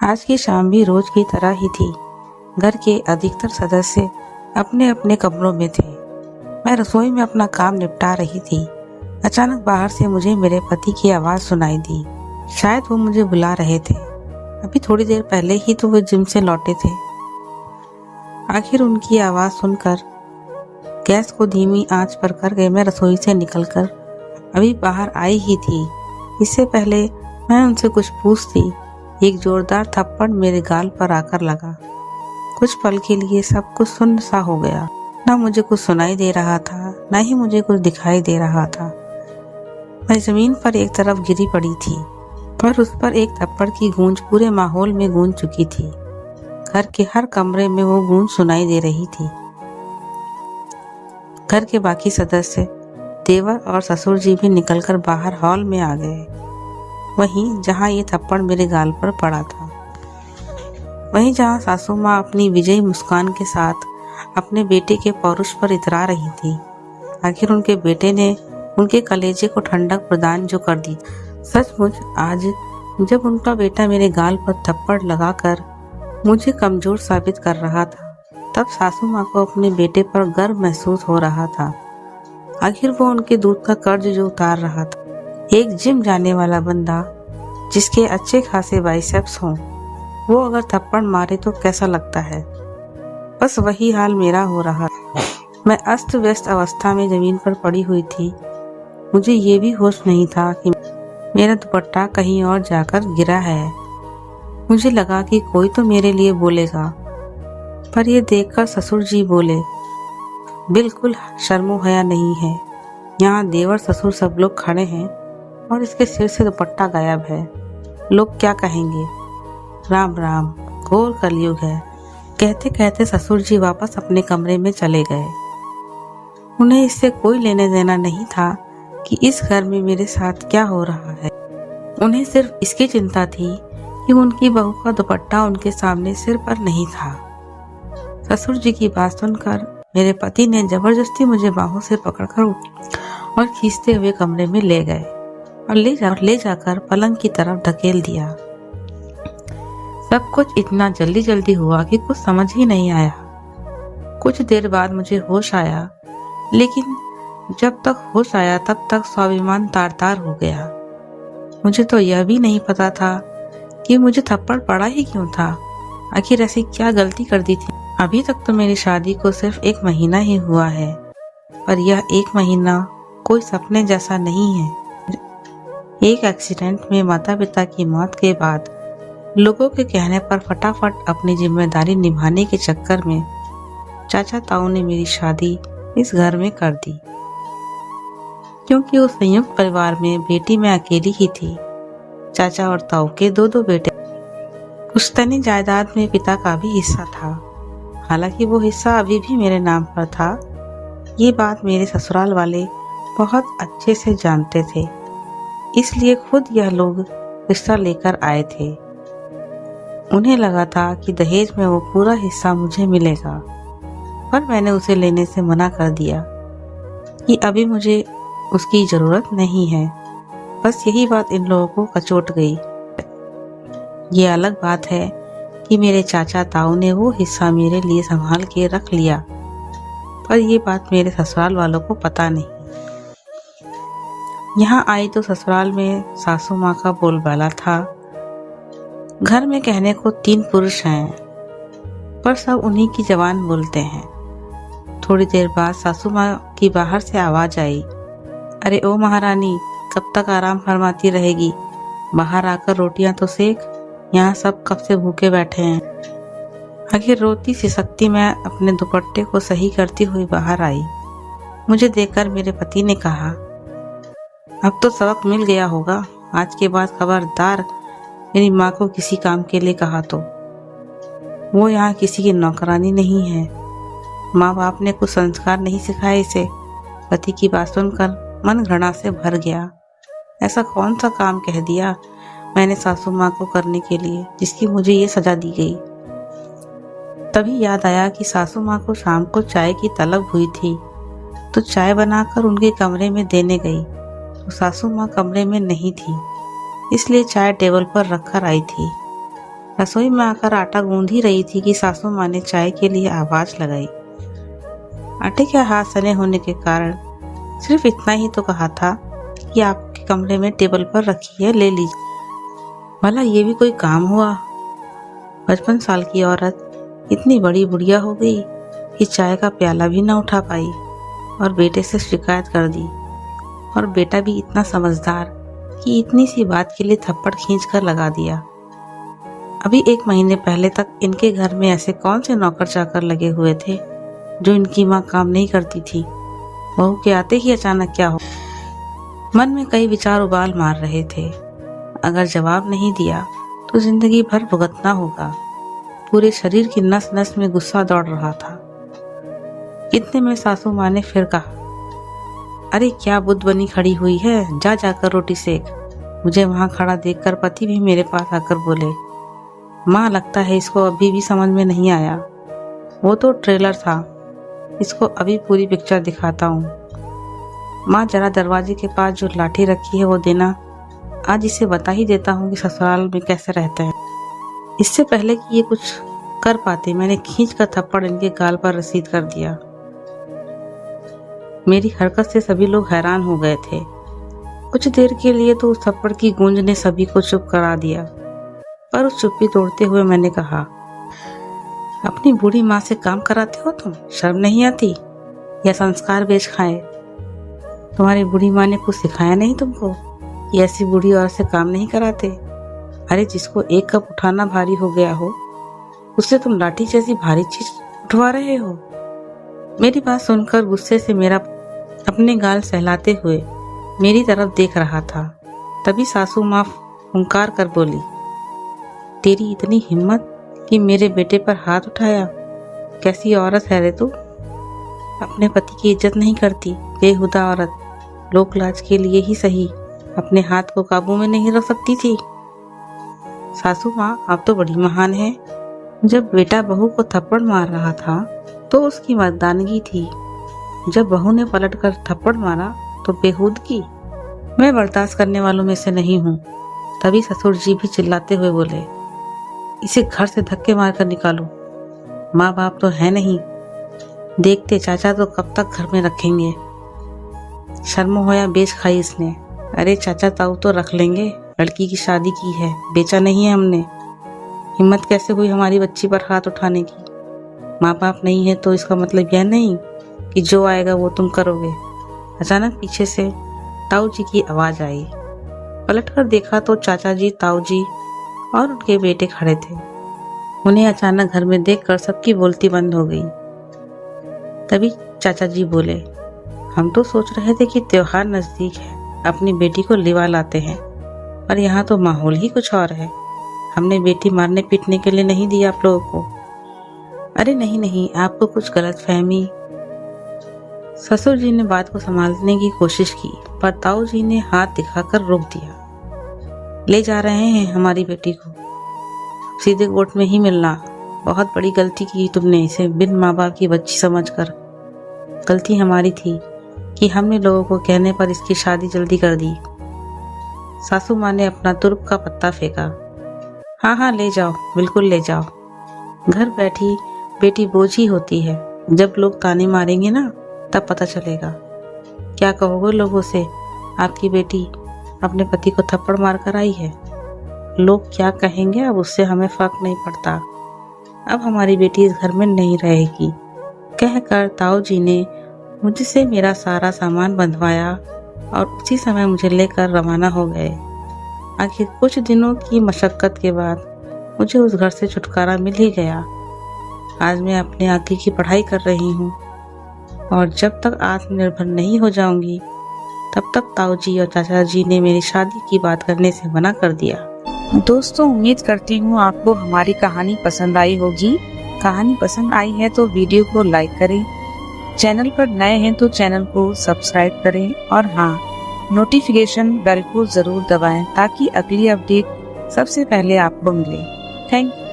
आज की शाम भी रोज की तरह ही थी। घर के अधिकतर सदस्य अपने अपने कमरों में थे। मैं रसोई में अपना काम निपटा रही थी। अचानक बाहर से मुझे मेरे पति की आवाज़ सुनाई दी। शायद वो मुझे बुला रहे थे। अभी थोड़ी देर पहले ही तो वो जिम से लौटे थे। आखिर उनकी आवाज़ सुनकर गैस को धीमी आंच पर करके मैं रसोई से निकलकर अभी बाहर आई ही थी। इससे पहले मैं उनसे कुछ पूछती, एक जोरदार थप्पड़ मेरे गाल पर आकर लगा। कुछ पल के लिए सब कुछ सुन्न सा हो गया। ना मुझे कुछ सुनाई दे रहा था, ना ही मुझे कुछ दिखाई दे रहा था। मैं जमीन पर एक तरफ गिरी पड़ी थी, पर उस पर एक थप्पड़ की गूंज पूरे माहौल में गूंज चुकी थी। घर के हर कमरे में वो गूंज सुनाई दे रही थी। घर के बाकी सदस्य, देवर और ससुर जी भी निकलकर बाहर हॉल में आ गए। वहीं जहां ये थप्पड़ मेरे गाल पर पड़ा था, वहीं जहां सासू माँ अपनी विजयी मुस्कान के साथ अपने बेटे के पौरुष पर इतरा रही थी। आखिर उनके बेटे ने उनके कलेजे को ठंडक प्रदान जो कर दी। सचमुच आज जब उनका बेटा मेरे गाल पर थप्पड़ लगाकर मुझे कमजोर साबित कर रहा था, तब सासू माँ को अपने बेटे पर गर्व महसूस हो रहा था। आखिर वो उनके दूध का कर्ज जो उतार रहा था। एक जिम जाने वाला बंदा जिसके अच्छे खासे बाइसेप्स हों, वो अगर थप्पड़ मारे तो कैसा लगता है। बस वही हाल मेरा हो रहा। मैं अस्त व्यस्त अवस्था में जमीन पर पड़ी हुई थी। मुझे ये भी होश नहीं था कि मेरा दुपट्टा कहीं और जाकर गिरा है। मुझे लगा कि कोई तो मेरे लिए बोलेगा, पर यह देखकर ससुर जी बोले, बिल्कुल शर्मो हया नहीं है। यहाँ देवर ससुर सब लोग खड़े हैं और इसके सिर से दुपट्टा गायब है। लोग क्या कहेंगे। राम राम, घोर कलयुग है। कहते कहते ससुर जी वापस अपने कमरे में चले गए। उन्हें इससे कोई लेने देना नहीं था कि इस घर में मेरे साथ क्या हो रहा है। उन्हें सिर्फ इसकी चिंता थी कि उनकी बहू का दुपट्टा उनके सामने सिर पर नहीं था। ससुर जी की बात सुनकर मेरे पति ने जबरदस्ती मुझे बाहों से पकड़कर और खींचते हुए कमरे में ले गए और ले जाकर पलंग की तरफ ढकेल दिया। सब कुछ इतना जल्दी जल्दी हुआ कि कुछ समझ ही नहीं आया। कुछ देर बाद मुझे होश आया, लेकिन जब तक होश आया तब तक स्वाभिमान तार तार हो गया। मुझे तो यह भी नहीं पता था कि मुझे थप्पड़ पड़ा ही क्यों था। आखिर ऐसी क्या गलती कर दी थी। अभी तक तो मेरी शादी को सिर्फ 1 महीना ही हुआ है, पर यह 1 महीना कोई सपने जैसा नहीं है। एक एक्सीडेंट में माता पिता की मौत के बाद लोगों के कहने पर फटाफट अपनी जिम्मेदारी निभाने के चक्कर में चाचा ताऊ ने मेरी शादी इस घर में कर दी। क्योंकि उस संयुक्त परिवार में बेटी मैं अकेली ही थी। चाचा और ताऊ के 2 बेटे। पुश्तैनी जायदाद में पिता का भी हिस्सा था। हालांकि वो हिस्सा अभी भी मेरे नाम पर था। ये बात मेरे ससुराल वाले बहुत अच्छे से जानते थे, इसलिए खुद यह लोग रिश्ता लेकर आए थे। उन्हें लगा था कि दहेज में वो पूरा हिस्सा मुझे मिलेगा, पर मैंने उसे लेने से मना कर दिया कि अभी मुझे उसकी जरूरत नहीं है। बस यही बात इन लोगों को कचोट गई। ये अलग बात है कि मेरे चाचा ताऊ ने वो हिस्सा मेरे लिए संभाल के रख लिया, पर ये बात मेरे ससुराल वालों को पता नहीं। यहाँ आई तो ससुराल में सासू माँ का बोलबाला था। घर में कहने को 3 पुरुष हैं, पर सब उन्हीं की जबान बोलते हैं। थोड़ी देर बाद सासू माँ की बाहर से आवाज आई, अरे ओ महारानी, कब तक आराम फरमाती रहेगी। बाहर आकर रोटियां तो सेक, यहाँ सब कब से भूखे बैठे हैं। आखिर रोती सिसकती मैं अपने दुपट्टे को सही करती हुई बाहर आई। मुझे देखकर मेरे पति ने कहा, अब तो सबक मिल गया होगा। आज के बाद खबरदार मेरी माँ को किसी काम के लिए कहा तो। वो यहाँ किसी की नौकरानी नहीं है। माँ बाप ने कुछ संस्कार नहीं सिखाए इसे। पति की बात सुनकर मन घृणा से भर गया। ऐसा कौन सा काम कह दिया मैंने सासू माँ को करने के लिए, जिसकी मुझे ये सजा दी गई। तभी याद आया कि सासू माँ को शाम को चाय की तलब हुई थी, तो चाय बनाकर उनके कमरे में देने गई तो सासू माँ कमरे में नहीं थी, इसलिए चाय टेबल पर रखकर आई थी। रसोई में आकर आटा गूंद ही रही थी कि सासू माँ ने चाय के लिए आवाज लगाई। आटे के हाथ सने होने के कारण सिर्फ इतना ही तो कहा था कि आपके कमरे में टेबल पर रखी है, ले लीजिए। भला ये भी कोई काम हुआ? 55 साल की औरत इतनी बड़ी बुढ़िया हो गई कि चाय का प्याला भी न उठा पाई और बेटे से शिकायत कर दी। और बेटा भी इतना समझदार कि इतनी सी बात के लिए थप्पड़ खींच कर लगा दिया। अभी 1 महीने पहले तक इनके घर में ऐसे कौन से नौकर चाकर लगे हुए थे जो इनकी माँ काम नहीं करती थी। बहू के आते ही अचानक क्या हो? मन में कई विचार उबाल मार रहे थे। अगर जवाब नहीं दिया तो जिंदगी भर भुगतना होगा। पूरे शरीर की नस नस में गुस्सा दौड़ रहा था। इतने में सासू माँ ने फिर कहा, अरे क्या बुद्ध बनी खड़ी हुई है, जा जाकर रोटी सेक। मुझे वहां खड़ा देखकर पति भी मेरे पास आकर बोले, माँ लगता है इसको अभी भी समझ में नहीं आया। वो तो ट्रेलर था, इसको अभी पूरी पिक्चर दिखाता हूँ। माँ जरा दरवाजे के पास जो लाठी रखी है वो देना, आज इसे बता ही देता हूँ कि ससुराल में कैसे रहते हैं। इससे पहले कि ये कुछ कर पाते मैंने खींच कर थप्पड़ इनके गाल पर रसीद कर दिया। मेरी हरकत से सभी लोग हैरान हो गए थे। कुछ देर के लिए तो उस थप्पड़ की गूंज ने सभी को चुप करा दिया, पर उस चुप्पी तोड़ते हुए मैंने कहा, अपनी बूढ़ी माँ से काम कराते हो तुम? शर्म नहीं आती? या संस्कार बेच खाए? तुम्हारी बूढ़ी माँ ने कुछ सिखाया नहीं तुमको कि ऐसी बूढ़ी औरत से काम नहीं कराते? अरे जिसको 1 कप उठाना भारी हो गया हो उससे तुम लाठी जैसी भारी चीज उठवा रहे हो। मेरी बात सुनकर गुस्से से मेरा अपने गाल सहलाते हुए मेरी तरफ देख रहा था। तभी सासू माँ फुंकार कर बोली, तेरी इतनी हिम्मत कि मेरे बेटे पर हाथ उठाया? कैसी औरत है रे तू? अपने पति की इज्जत नहीं करती, बेहुदा औरत। लोक लाज के लिए ही सही अपने हाथ को काबू में नहीं रख सकती थी। सासू माँ आप तो बड़ी महान है। जब बेटा बहू को थप्पड़ मार रहा था तो उसकी मर्दानगी थी, जब बहू ने पलटकर थप्पड़ मारा तो बेहूदगी। मैं बर्दाश्त करने वालों में से नहीं हूँ। तभी ससुर जी भी चिल्लाते हुए बोले, इसे घर से धक्के मारकर निकालो। माँ बाप तो है नहीं, देखते चाचा तो कब तक घर में रखेंगे। शर्म होया बेच खाई इसने। अरे चाचा ताऊ तो रख लेंगे, लड़की की शादी की है, बेचा नहीं है हमने। हिम्मत कैसे हुई हमारी बच्ची पर हाथ उठाने की? माँ बाप नहीं है तो इसका मतलब यह नहीं कि जो आएगा वो तुम करोगे। अचानक पीछे से ताऊ जी की आवाज आई। पलटकर देखा तो चाचा जी, ताऊ जी और उनके बेटे खड़े थे। उन्हें अचानक घर में देखकर सबकी बोलती बंद हो गई। तभी चाचा जी बोले, हम तो सोच रहे थे कि त्योहार नजदीक है, अपनी बेटी को लिवा लाते हैं, पर यहाँ तो माहौल ही कुछ और है। हमने बेटी मारने पीटने के लिए नहीं दिया आप लोगों को। अरे नहीं नहीं, आपको कुछ गलतफहमी। ससुर जी ने बात को संभालने की कोशिश की, पर ताऊ जी ने हाथ दिखाकर रोक दिया। ले जा रहे हैं हमारी बेटी को, सीधे कोर्ट में ही मिलना। बहुत बड़ी गलती की तुमने इसे बिन माँ बाप की बच्ची समझकर। गलती हमारी थी कि हमने लोगों को कहने पर इसकी शादी जल्दी कर दी। सासू माँ ने अपना तुर्क का पत्ता फेंका। हाँ हाँ ले जाओ, बिल्कुल ले जाओ। घर बैठी बेटी बोझ ही होती है। जब लोग ताने मारेंगे ना तब पता चलेगा। क्या कहोगे लोगों से, आपकी बेटी अपने पति को थप्पड़ मार कर आई है। लोग क्या कहेंगे अब उससे हमें फर्क नहीं पड़ता। अब हमारी बेटी इस घर में नहीं रहेगी। कहकर ताऊ जी ने मुझसे मेरा सारा सामान बंधवाया और उसी समय मुझे लेकर रवाना हो गए। आखिर कुछ दिनों की मशक्कत के बाद मुझे उस घर से छुटकारा मिल ही गया। आज मैं अपने आगे की पढ़ाई कर रही हूँ और जब तक आत्मनिर्भर नहीं हो जाऊंगी तब तक ताऊ जी और चाचा जी ने मेरी शादी की बात करने से मना कर दिया। दोस्तों उम्मीद करती हूँ आपको हमारी कहानी पसंद आई होगी। कहानी पसंद आई है तो वीडियो को लाइक करें, चैनल पर नए हैं तो चैनल को सब्सक्राइब करें और हाँ, नोटिफिकेशन बेल को जरूर दबाएं ताकि अगली अपडेट सबसे पहले आपको मिले। Thank you.